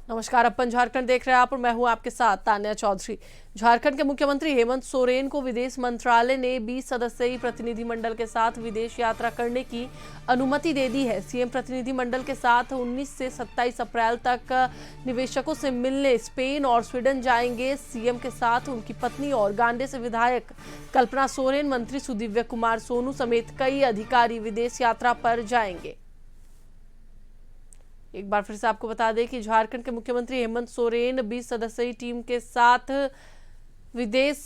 नमस्कार, अपन झारखंड देख रहे हैं आप और मैं हूं आपके साथ तान्या चौधरी। झारखंड के मुख्यमंत्री हेमंत सोरेन को विदेश मंत्रालय ने 20 सदस्यीय प्रतिनिधिमंडल के साथ विदेश यात्रा करने की अनुमति दे दी है। सीएम प्रतिनिधिमंडल के साथ 19 से 27 अप्रैल तक निवेशकों से मिलने स्पेन और स्वीडन जाएंगे। सीएम के साथ उनकी पत्नी और गांडे से विधायक कल्पना सोरेन, मंत्री सुदिव्य कुमार सोनू समेत कई अधिकारी विदेश यात्रा पर जाएंगे। एक बार फिर से आपको बता दें कि झारखंड के मुख्यमंत्री हेमंत सोरेन 20 सदस्यीय टीम के साथ विदेश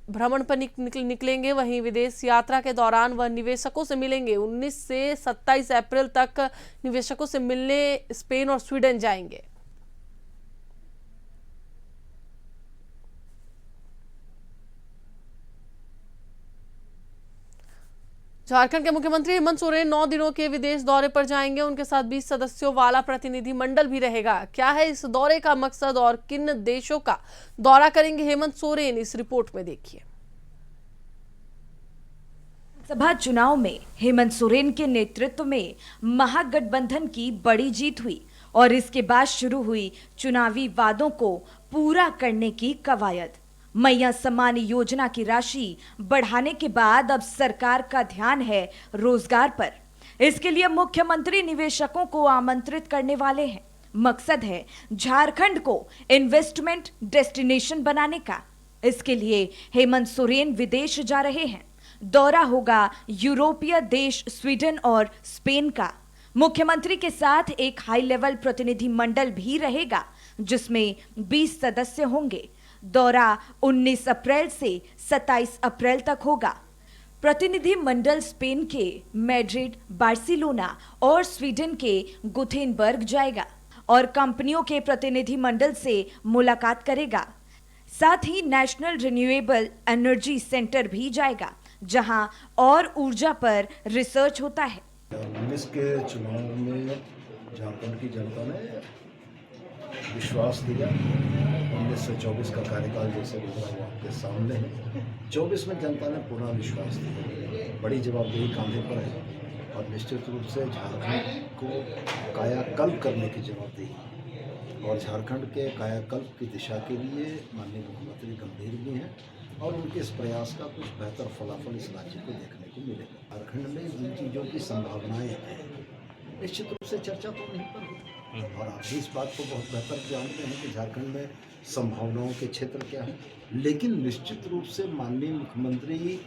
भ्रमण पर निकलेंगे। वहीं विदेश यात्रा के दौरान वह निवेशकों से मिलेंगे। 19 से 27 अप्रैल तक निवेशकों से मिलने स्पेन और स्वीडन जाएंगे। झारखंड के मुख्यमंत्री हेमंत सोरेन 9 दिनों के विदेश दौरे पर जाएंगे। उनके साथ 20 सदस्यों वाला प्रतिनिधिमंडल भी रहेगा। क्या है इस दौरे का मकसद और किन देशों का दौरा करेंगे हेमंत सोरेन, इस रिपोर्ट में देखिए। सभा चुनाव में हेमंत सोरेन के नेतृत्व में महागठबंधन की बड़ी जीत हुई और इसके बाद शुरू हुई चुनावी वादों को पूरा करने की कवायद। मैया सम्मान योजना की राशि बढ़ाने के बाद अब सरकार का ध्यान है रोजगार पर। इसके लिए मुख्यमंत्री निवेशकों को आमंत्रित करने वाले हैं। मकसद है झारखंड को इन्वेस्टमेंट डेस्टिनेशन बनाने का। इसके लिए हेमंत सोरेन विदेश जा रहे हैं। दौरा होगा यूरोपीय देश स्वीडन और स्पेन का। मुख्यमंत्री के साथ एक हाई लेवल प्रतिनिधि मंडल भी रहेगा जिसमें 20 सदस्य होंगे। दौरा 19 अप्रैल से 27 अप्रैल तक होगा। प्रतिनिधि मंडल स्पेन के मैड्रिड, बार्सिलोना और स्वीडन के गुथेनबर्ग जाएगा और कंपनियों के प्रतिनिधि मंडल से मुलाकात करेगा। साथ ही नेशनल रिन्यूएबल एनर्जी सेंटर भी जाएगा जहां और ऊर्जा पर रिसर्च होता है। 19 के चुनाव में झारखंड की जनता ने विश्वास दिया। 19 से 24 का कार्यकाल जैसे गुजरा वो आपके सामने है। 24 में जनता ने पूरा विश्वास दिया। बड़ी जवाबदेही कांधे पर है और निश्चित रूप से झारखंड को कायाकल्प करने की जवाबदेही और झारखंड के कायाकल्प की दिशा के लिए माननीय मुख्यमंत्री गंभीर भी हैं और उनके इस प्रयास का कुछ बेहतर फलाफल इस राज्य को देखने को मिलेगा। झारखंड में जिन चीज़ों की संभावनाएं हैं निश्चित रूप से चर्चा तो नहीं पर होती और आप भी इस बात को बहुत बेहतर जानते हैं कि झारखंड में संभावनाओं के क्षेत्र क्या हैं। लेकिन निश्चित रूप से माननीय मुख्यमंत्री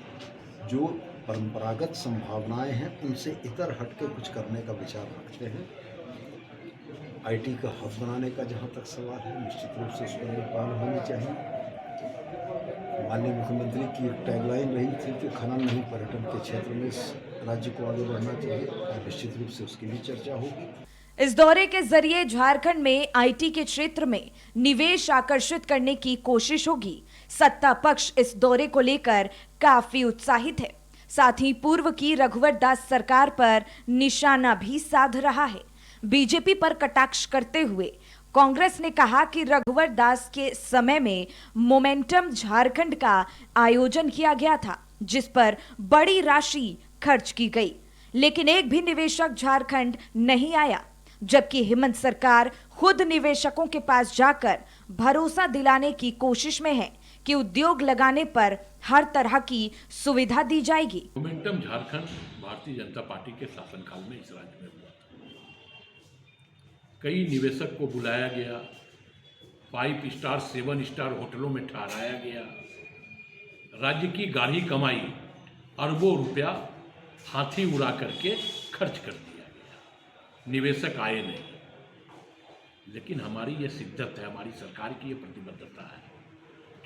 जो परंपरागत संभावनाएं हैं उनसे इतर हट के कुछ करने का विचार रखते हैं। आईटी का हब बनाने का जहां तक सवाल है निश्चित रूप से उस पर भी पहल होनी चाहिए। माननीय मुख्यमंत्री की एक टैगलाइन रही थी कि खनन नहीं पर्यटन के क्षेत्र में इस राज्य को आगे बढ़ना चाहिए और निश्चित रूप से उसकी भी चर्चा होगी। इस दौरे के जरिए झारखंड में आईटी के क्षेत्र में निवेश आकर्षित करने की कोशिश होगी। सत्ता पक्ष इस दौरे को लेकर काफी उत्साहित है। साथ ही पूर्व की रघुवर दास सरकार पर निशाना भी साध रहा है। बीजेपी पर कटाक्ष करते हुए कांग्रेस ने कहा कि रघुवर दास के समय में मोमेंटम झारखंड का आयोजन किया गया था जिस पर बड़ी राशि खर्च की गई, लेकिन एक भी निवेशक झारखंड नहीं आया। जबकि हेमंत सरकार खुद निवेशकों के पास जाकर भरोसा दिलाने की कोशिश में है कि उद्योग लगाने पर हर तरह की सुविधा दी जाएगी। मोमेंटम झारखंड भारतीय जनता पार्टी के शासनकाल में इस राज्य में हुआ था। कई निवेशक को बुलाया गया, 5 स्टार 7 स्टार होटलों में ठहराया गया। राज्य की गाढ़ी कमाई अरबों रुपया हाथी उड़ा करके खर्च कर दिया गया। निवेशक आए नहीं। लेकिन हमारी ये सिद्धत है, हमारी सरकार की ये प्रतिबद्धता है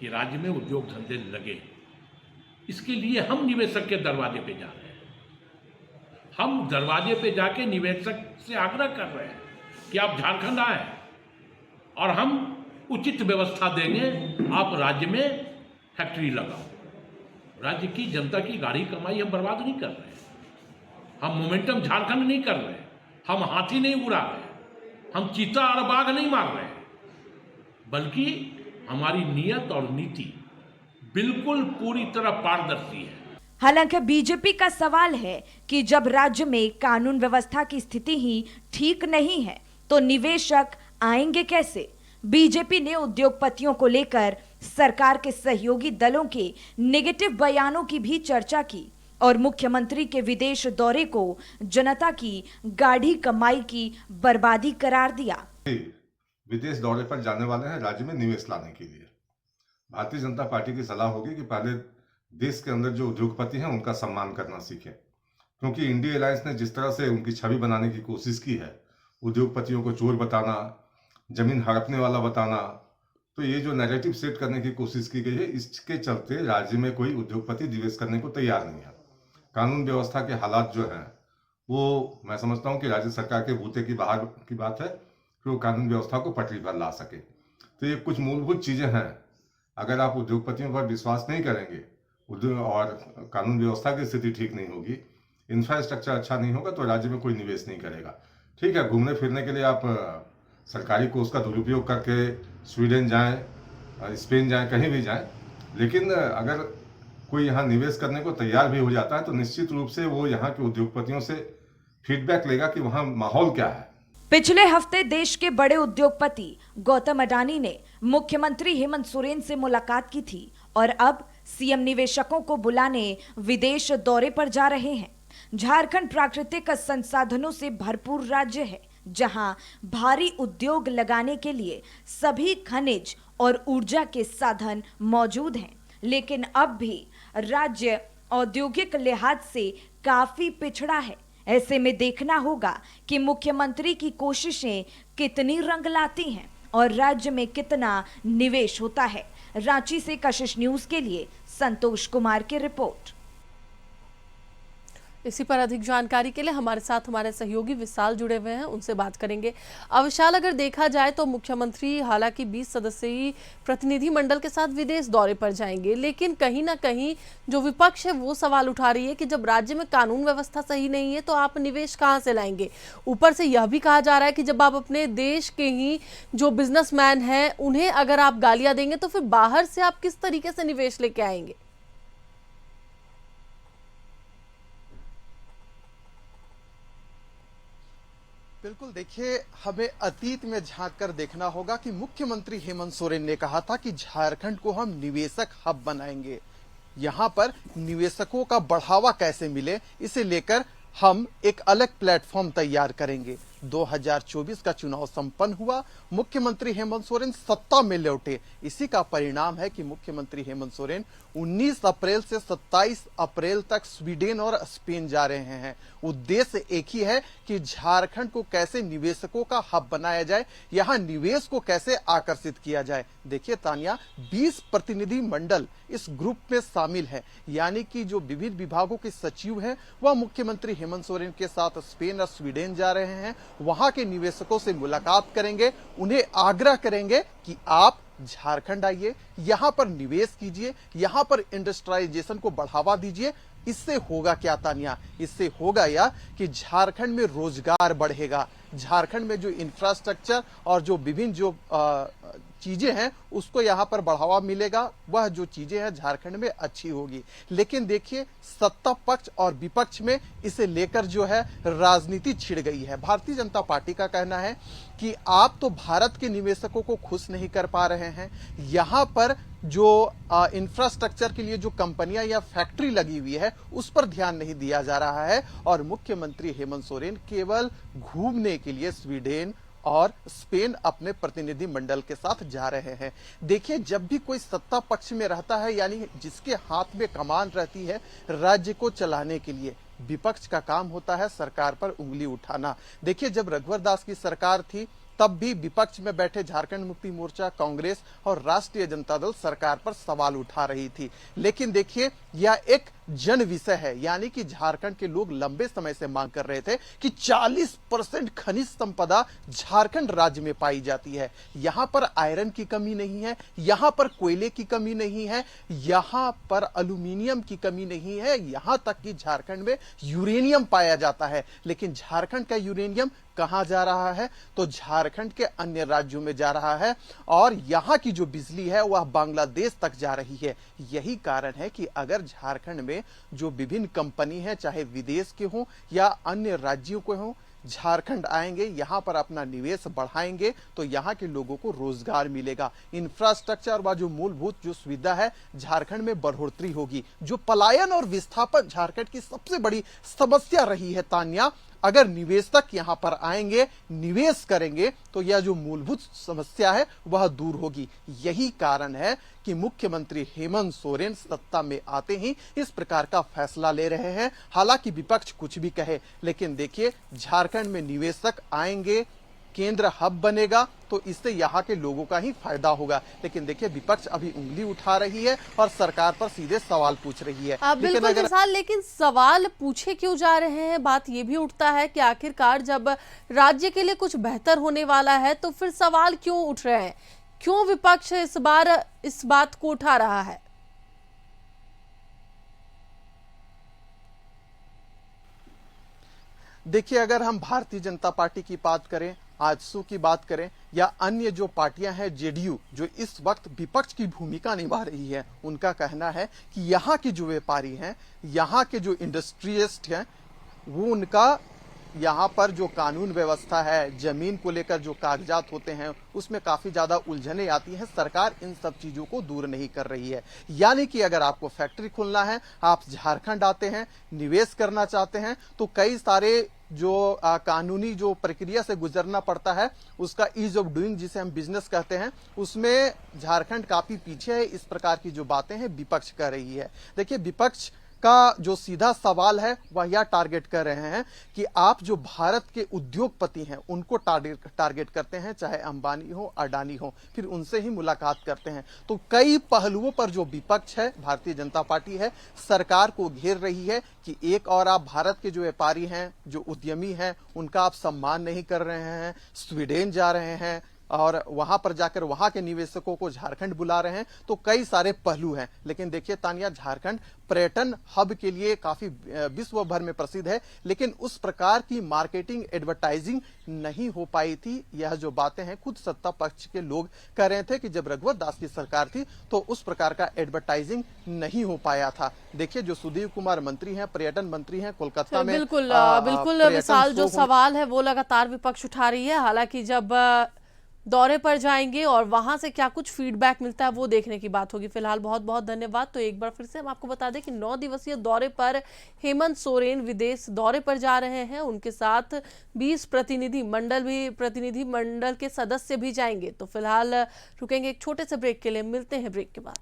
कि राज्य में उद्योग धंधे लगे। इसके लिए हम निवेशक के दरवाजे पे जा रहे हैं। हम दरवाजे पे जाके निवेशक से आग्रह कर रहे हैं कि आप झारखंड आए और हम उचित व्यवस्था देंगे, आप राज्य में फैक्ट्री लगाओ। राज्य की जनता की गाढ़ी कमाई हम बर्बाद नहीं कर रहे हैं। हम मोमेंटम झारखंड नहीं कर रहे, हम हाथी नहीं उड़ा रहे, हम चीता और बाघ नहीं मार रहे, बल्कि हमारी नीयत और नीति बिल्कुल पूरी तरह पारदर्शी है। हालांकि बीजेपी का सवाल है कि जब राज्य में कानून व्यवस्था की स्थिति ही ठीक नहीं है तो निवेशक आएंगे कैसे? बीजेपी ने उद्योगपतियों को लेकर सरकार के सहयोगी दलों के नेगेटिव बयानों की भी चर्चा की और मुख्यमंत्री के विदेश दौरे को जनता की गाढ़ी कमाई की बर्बादी करार दिया। विदेश दौरे पर जाने वाले हैं राज्य में निवेश लाने के लिए। भारतीय जनता पार्टी की सलाह होगी कि पहले देश के अंदर जो उद्योगपति हैं उनका सम्मान करना सीखें, क्योंकि इंडिया अलायंस ने जिस तरह से उनकी छवि बनाने की कोशिश की है, उद्योगपतियों को चोर बताना, जमीन हड़पने वाला बताना, तो ये जो नैरेटिव सेट करने की कोशिश की गई है, इसके चलते राज्य में कोई उद्योगपति निवेश करने को तैयार नहीं है। कानून व्यवस्था के हालात जो हैं वो मैं समझता हूँ कि राज्य सरकार के बूते की बाहर की बात है कि वो कानून व्यवस्था को पटरी पर ला सके। तो ये कुछ मूलभूत चीज़ें हैं। अगर आप उद्योगपतियों पर विश्वास नहीं करेंगे और कानून व्यवस्था की स्थिति ठीक नहीं होगी, इंफ्रास्ट्रक्चर अच्छा नहीं होगा, तो राज्य में कोई निवेश नहीं करेगा। ठीक है, घूमने फिरने के लिए आप सरकारी कोष का दुरुपयोग करके स्वीडन जाएं, स्पेन जाएं, कहीं भी जाएं, लेकिन अगर कोई यहाँ निवेश करने को तैयार भी हो जाता है तो निश्चित रूप से वो यहाँ के उद्योगपतियों से फीडबैक लेगा कि वहाँ माहौल क्या है। पिछले हफ्ते देश के बड़े उद्योगपति गौतम अडानी ने मुख्यमंत्री हेमंत सोरेन से मुलाकात की थी और अब सीएम निवेशकों को बुलाने विदेश दौरे पर जा रहे हैं। झारखंड प्राकृतिक संसाधनों से भरपूर राज्य है, जहां भारी उद्योग लगाने के लिए सभी खनिज और ऊर्जा के साधन मौजूद हैं, लेकिन अब भी राज्य औद्योगिक लिहाज से काफी पिछड़ा है। ऐसे में देखना होगा कि मुख्यमंत्री की कोशिशें कितनी रंग लाती हैं और राज्य में कितना निवेश होता है। रांची से कशिश न्यूज के लिए संतोष कुमार की रिपोर्ट। इसी पर अधिक जानकारी के लिए हमारे साथ हमारे सहयोगी विशाल जुड़े हुए हैं, उनसे बात करेंगे। विशाल, अगर देखा जाए तो मुख्यमंत्री हालांकि 20 सदस्यीय प्रतिनिधि मंडल के साथ विदेश दौरे पर जाएंगे, लेकिन कहीं ना कहीं जो विपक्ष है वो सवाल उठा रही है कि जब राज्य में कानून व्यवस्था सही नहीं है तो आप निवेश कहां से लाएंगे। ऊपर से यह भी कहा जा रहा है कि जब आप अपने देश के ही जो बिजनेसमैन हैं उन्हें अगर आप गालियां देंगे तो फिर बाहर से आप किस तरीके से निवेश लेके आएंगे। बिल्कुल, देखिए, हमें अतीत में झांक कर देखना होगा कि मुख्यमंत्री हेमंत सोरेन ने कहा था कि झारखंड को हम निवेशक हब बनाएंगे। यहाँ पर निवेशकों का बढ़ावा कैसे मिले, इसे लेकर हम एक अलग प्लेटफॉर्म तैयार करेंगे। 2024 का चुनाव संपन्न हुआ, मुख्यमंत्री हेमंत सोरेन सत्ता में लौटे। इसी का परिणाम है कि मुख्यमंत्री हेमंत सोरेन 19 अप्रैल से 27 अप्रैल तक स्वीडन और स्पेन जा रहे हैं। उद्देश्य एक ही है कि झारखंड को कैसे निवेशकों का हब बनाया जाए, यहाँ निवेश को कैसे आकर्षित किया जाए। देखिए तानिया, 20 प्रतिनिधि मंडल इस ग्रुप में शामिल है, यानी कि जो विभिन्न विभागों के सचिव हैं वह मुख्यमंत्री हेमंत सोरेन के साथ स्पेन और स्वीडन जा रहे हैं। वहां के निवेशकों से मुलाकात करेंगे, उन्हें आग्रह करेंगे कि आप झारखंड आइए, यहां पर निवेश कीजिए, यहां पर इंडस्ट्रियलाइजेशन को बढ़ावा दीजिए। इससे होगा क्या तानिया? इससे होगा या कि झारखंड में रोजगार बढ़ेगा, झारखंड में जो इंफ्रास्ट्रक्चर और जो विभिन्न जो चीजें हैं उसको यहाँ पर बढ़ावा मिलेगा, वह जो चीजें हैं झारखंड में अच्छी होगी। लेकिन देखिए, सत्ता पक्ष और विपक्ष में इसे लेकर जो है राजनीति छिड़ गई है। भारतीय जनता पार्टी का कहना है कि आप तो भारत के निवेशकों को खुश नहीं कर पा रहे हैं, यहाँ पर जो इंफ्रास्ट्रक्चर के लिए जो कंपनियां या फैक्ट्री लगी हुई है उस पर ध्यान नहीं दिया जा रहा है और मुख्यमंत्री हेमंत सोरेन केवल घूमने के लिए स्वीडन और स्पेन अपने प्रतिनिधि मंडल के साथ जा रहे हैं। देखिए, जब भी कोई सत्ता पक्ष में रहता है, यानी जिसके हाथ में कमान रहती है राज्य को चलाने के लिए, विपक्ष का काम होता है सरकार पर उंगली उठाना। देखिए, जब रघुवर दास की सरकार थी तब भी विपक्ष में बैठे झारखंड मुक्ति मोर्चा, कांग्रेस और राष्ट्रीय जनता दल सरकार पर सवाल उठा रही थी। लेकिन देखिए, यह एक जन विषय है, यानी कि झारखंड के लोग लंबे समय से मांग कर रहे थे कि 40% खनिज संपदा झारखंड राज्य में पाई जाती है। यहां पर आयरन की कमी नहीं है, यहां पर कोयले की कमी नहीं है, यहां पर एल्यूमिनियम की कमी नहीं है, यहां तक कि झारखंड में यूरेनियम पाया जाता है। लेकिन झारखंड का यूरेनियम कहां जा रहा है? तो झारखंड के अन्य राज्यों में जा रहा है और यहां की जो बिजली है वह बांग्लादेश तक जा रही है। यही कारण है कि अगर झारखंड में जो विभिन्न कंपनी है, चाहे विदेश के हों या अन्य राज्यों के हों, झारखंड आएंगे, यहाँ पर अपना निवेश बढ़ाएंगे तो यहाँ के लोगों को रोजगार मिलेगा, इंफ्रास्ट्रक्चर व जो मूलभूत जो सुविधा है झारखंड में बढ़ोतरी होगी। जो पलायन और विस्थापन झारखंड की सबसे बड़ी समस्या रही है तान्या, अगर निवेशक यहां पर आएंगे, निवेश करेंगे तो यह जो मूलभूत समस्या है वह दूर होगी। यही कारण है कि मुख्यमंत्री हेमंत सोरेन सत्ता में आते ही इस प्रकार का फैसला ले रहे हैं। हालांकि विपक्ष कुछ भी कहे, लेकिन देखिए झारखंड में निवेशक आएंगे, केंद्र हब बनेगा तो इससे यहाँ के लोगों का ही फायदा होगा। लेकिन देखिए विपक्ष अभी उंगली उठा रही है और सरकार पर सीधे सवाल पूछ रही है। बिल्कुल विशाल, लेकिन सवाल पूछे क्यों जा रहे हैं, बात ये भी उठता है कि आखिरकार जब राज्य के लिए कुछ बेहतर होने वाला है तो फिर सवाल क्यों उठ रहे हैं, क्यों विपक्ष इस बार इस बात को उठा रहा है? देखिए अगर हम भारतीय जनता पार्टी की बात करें, आजसू की बात करें या अन्य जो पार्टियां हैं, जेडीयू जो इस वक्त विपक्ष की भूमिका निभा रही है, उनका कहना है कि यहाँ के जो व्यापारी हैं, यहाँ के जो इंडस्ट्रियलिस्ट हैं, वो उनका यहाँ पर जो कानून व्यवस्था है, जमीन को लेकर जो कागजात होते हैं उसमें काफी ज्यादा उलझने आती हैं। सरकार इन सब चीजों को दूर नहीं कर रही है। यानी कि अगर आपको फैक्ट्री खोलना है, आप झारखंड आते हैं, निवेश करना चाहते हैं तो कई सारे जो कानूनी जो प्रक्रिया से गुजरना पड़ता है, उसका ईज ऑफ डूइंग जिसे हम बिजनेस कहते हैं, उसमें झारखंड काफी पीछे है। इस प्रकार की जो बातें हैं विपक्ष कर रही है। देखिए विपक्ष का जो सीधा सवाल है वह यह टारगेट कर रहे हैं कि आप जो भारत के उद्योगपति हैं उनको टारगेट करते हैं, चाहे अंबानी हो, अडानी हो, फिर उनसे ही मुलाकात करते हैं। तो कई पहलुओं पर जो विपक्ष है, भारतीय जनता पार्टी है, सरकार को घेर रही है कि एक और आप भारत के जो व्यापारी हैं, जो उद्यमी हैं, उनका आप सम्मान नहीं कर रहे हैं, स्वीडन जा रहे हैं और वहां पर जाकर वहां के निवेशकों को झारखंड बुला रहे हैं। तो कई सारे पहलू हैं। लेकिन देखिए तानिया, झारखंड पर्यटन हब के लिए काफी विश्व भर में प्रसिद्ध है, लेकिन उस प्रकार की मार्केटिंग एडवर्टाइजिंग नहीं हो पाई थी। यह जो बातें हैं खुद सत्ता पक्ष के लोग कह रहे थे कि जब रघुवर दास की सरकार थी तो उस प्रकार का एडवर्टाइजिंग नहीं हो पाया था। देखिए जो सुधीर कुमार मंत्री हैं, पर्यटन मंत्री हैं, कोलकाता में बिल्कुल विशाल, जो सवाल है वो लगातार विपक्ष उठा रही है। हालांकि जब दौरे पर जाएंगे और वहां से क्या कुछ फीडबैक मिलता है वो देखने की बात होगी। फिलहाल बहुत बहुत धन्यवाद। तो एक बार फिर से हम आपको बता दें कि 9 दिवसीय दौरे पर हेमंत सोरेन विदेश दौरे पर जा रहे हैं। उनके साथ 20 प्रतिनिधि मंडल के सदस्य भी जाएंगे। तो फिलहाल रुकेंगे एक छोटे से ब्रेक के लिए, मिलते हैं ब्रेक के बाद।